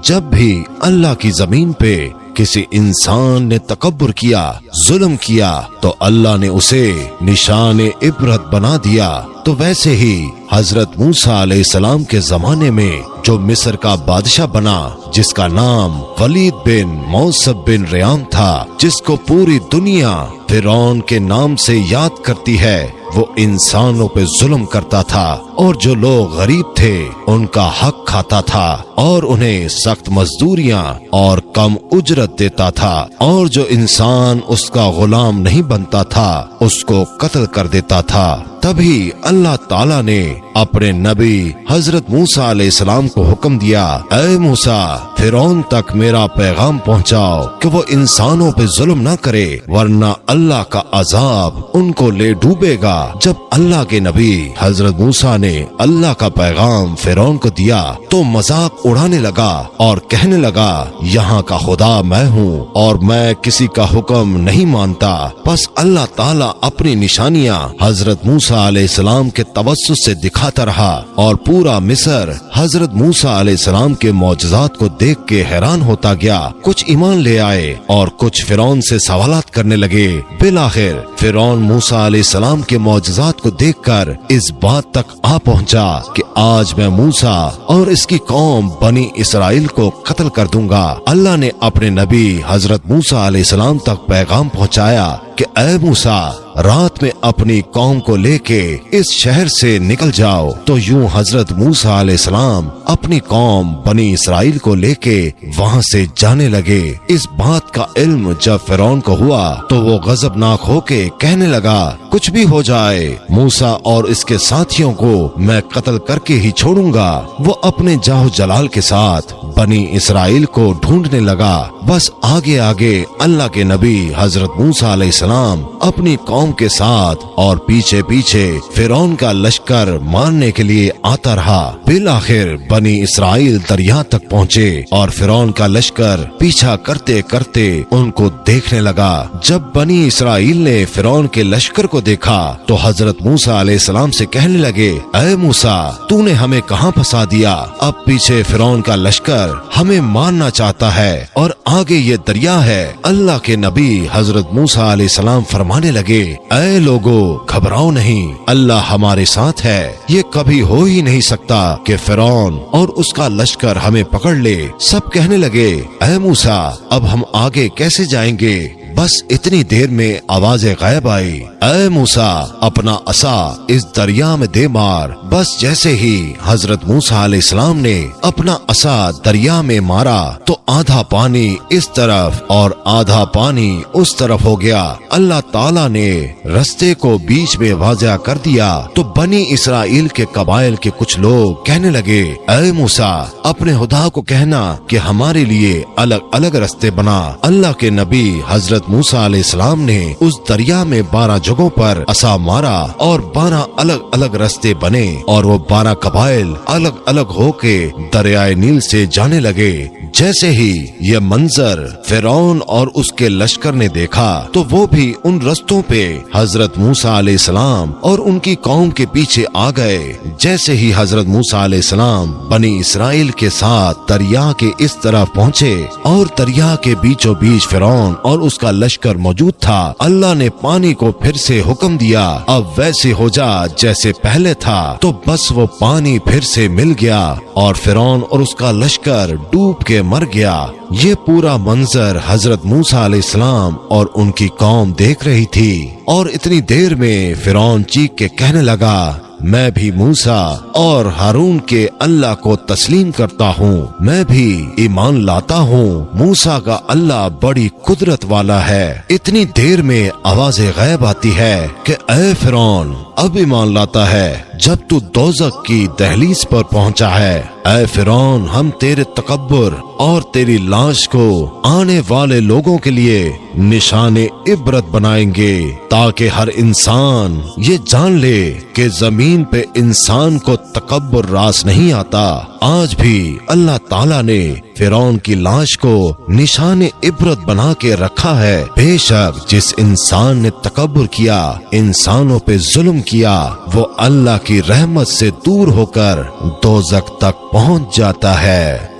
जब भी अल्लाह की जमीन पे किसी इंसान ने तकब्बुर किया, जुल्म किया, तो अल्लाह ने उसे निशान इबरत बना दिया। तो वैसे ही हजरत मूसा अलैहिस्सलाम के जमाने में जो मिस्र का बादशाह बना, जिसका नाम वलीद बिन मौसब बिन रियाम था, जिसको पूरी दुनिया फिरौन के नाम से याद करती है, वो इंसानों पे जुल्म करता था और जो लोग गरीब थे उनका हक खाता था और उन्हें सख्त मजदूरियां और कम उजरत देता था, और जो इंसान उसका गुलाम नहीं बनता था उसको कत्ल कर देता था। तभी अल्लाह ताला ने अपने नबी हजरत मूसा अलैहिस्सलाम को हुक्म दिया, ऐ मूसा, फिरौन तक मेरा पैगाम पहुंचाओ कि वो इंसानों पे जुल्म न करे, वरना अल्लाह का अजाब उनको ले डूबेगा। जब अल्लाह के नबी हजरत मूसा ने अल्लाह का पैगाम फिरौन को दिया तो मजाक उड़ाने लगा और कहने लगा, यहाँ का खुदा मैं हूँ और मैं किसी का हुक्म नहीं मानता। बस अल्लाह ताला अपनी निशानियाँ हजरत मूसा अलैहिस्सलाम के तवस्सुत से दिखाता रहा और पूरा मिस्र हजरत मूसा अलैहिस्सलाम के मौजज़ात को देख के हैरान होता गया। कुछ ईमान ले आए और कुछ फिरौन से सवालात करने लगे। बिलाखिर फिरौन मूसा अलैहिस्सलाम के मौजज़ात को देखकर इस बात तक आ पहुंचा कि आज मैं मूसा और इसकी कौम बनी इसराइल को कत्ल कर दूंगा। अल्लाह ने अपने नबी हजरत मूसा अलैहिस्सलाम तक पैगाम पहुंचाया कि ऐ मूसा, रात में अपनी कौम को लेके इस शहर से निकल जाओ। तो यूं हजरत मूसा अलैहिस्सलाम अपनी कौम बनी इसराइल को लेके वहां से जाने लगे। इस बात का इल्म जब फिरौन को हुआ तो वो गजबनाक होके कहने लगा, कुछ भी हो जाए, मूसा और इसके साथियों को मैं कत्ल करके ही छोड़ूंगा। वो अपने जाहो जलाल के साथ बनी इसराइल को ढूंढने लगा। बस आगे आगे अल्लाह के नबी हजरत मूसा अलैहिस्सलाम अपनी कौम के साथ और पीछे पीछे फिरौन का लश्कर मारने के लिए आता रहा। बिल आखिर बनी इसराइल दरिया तक पहुँचे और फिरौन का लश्कर पीछा करते करते उनको देखने लगा। जब बनी इसराइल ने फिरौन के लश्कर को देखा तो हजरत मूसा अलैहिस्सलाम से कहने लगे, ऐ मूसा, तूने हमें कहाँ फंसा दिया? अब पीछे फिरौन का लश्कर हमें मारना चाहता है और आगे ये दरिया है। अल्लाह के नबी हजरत मूसा अलैहिस्सलाम फरमाने लगे, ऐ लोगो, घबराओ नहीं, अल्लाह हमारे साथ है। ये कभी हो ही नहीं सकता कि फिरौन और उसका लश्कर हमें पकड़ ले। सब कहने लगे, ऐ मूसा, अब हम आगे कैसे जाएंगे? बस इतनी देर में आवाज़ गायब आई, ऐ मूसा, अपना असा इस दरिया में दे मार। बस जैसे ही हजरत मूसा अलैहिस्सलाम ने अपना असा दरिया में मारा तो आधा पानी इस तरफ और आधा पानी उस तरफ हो गया। अल्लाह ताला ने रास्ते को बीच में वाज़ा कर दिया। तो बनी इसराइल के कबाइल के कुछ लोग कहने लगे, ऐ मूसा, अपने खुदा को कहना कि हमारे लिए अलग अलग रास्ते बना। अल्लाह के नबी हजरत मूसा अलैहिस्सलाम ने उस दरिया में 12 जगहों पर असा मारा और 12 अलग अलग रास्ते बने और वो 12 कबाइल अलग अलग होके दरियाए नील से जाने लगे। जैसे ही ये मंजर फिरौन और उसके लश्कर ने देखा तो वो भी उन रस्तों पे हजरत मूसा अलैहिस्सलाम और उनकी कौम के पीछे आ गए। जैसे ही हजरत मूसा अलैहिस्सलाम बनी इसराइल के साथ दरिया के इस तरफ पहुँचे और दरिया के बीचों बीच फिरौन और उसका लश्कर मौजूद था, अल्लाह ने पानी को फिर से हुक्म दिया, अब वैसे हो जा जैसे पहले था। तो बस वो पानी फिर से मिल गया और फिरौन और उसका लश्कर डूब के मर गया। ये पूरा मंजर हजरत मूसा अलैहिस्सलाम और उनकी कौम देख रही थी और इतनी देर में फिरौन चीख के कहने लगा, मैं भी मूसा और हारून के अल्लाह को तस्लीम करता हूँ, मैं भी ईमान लाता हूँ। मूसा का अल्लाह बड़ी कुदरत वाला है। इतनी देर में आवाज़ गैब आती है कि ऐ फिरौन, अब ईमान लाता है जब तू दोज़ख की दहलीज पर पहुँचा है। ऐ फिरौन, हम तेरे तकब्बुर और तेरी लाश को आने वाले लोगों के लिए निशाने इबरत बनाएंगे ताकि हर इंसान ये जान ले कि जमीन पे इंसान को तकब्बुर रास नहीं आता। आज भी अल्लाह ताला ने फिरौन की लाश को निशाने इबरत बना के रखा है। बेशक जिस इंसान ने तकब्बुर किया, इंसानों पे जुल्म किया, वो अल्लाह की रहमत से दूर होकर दोज़ख तक पहुंच जाता है।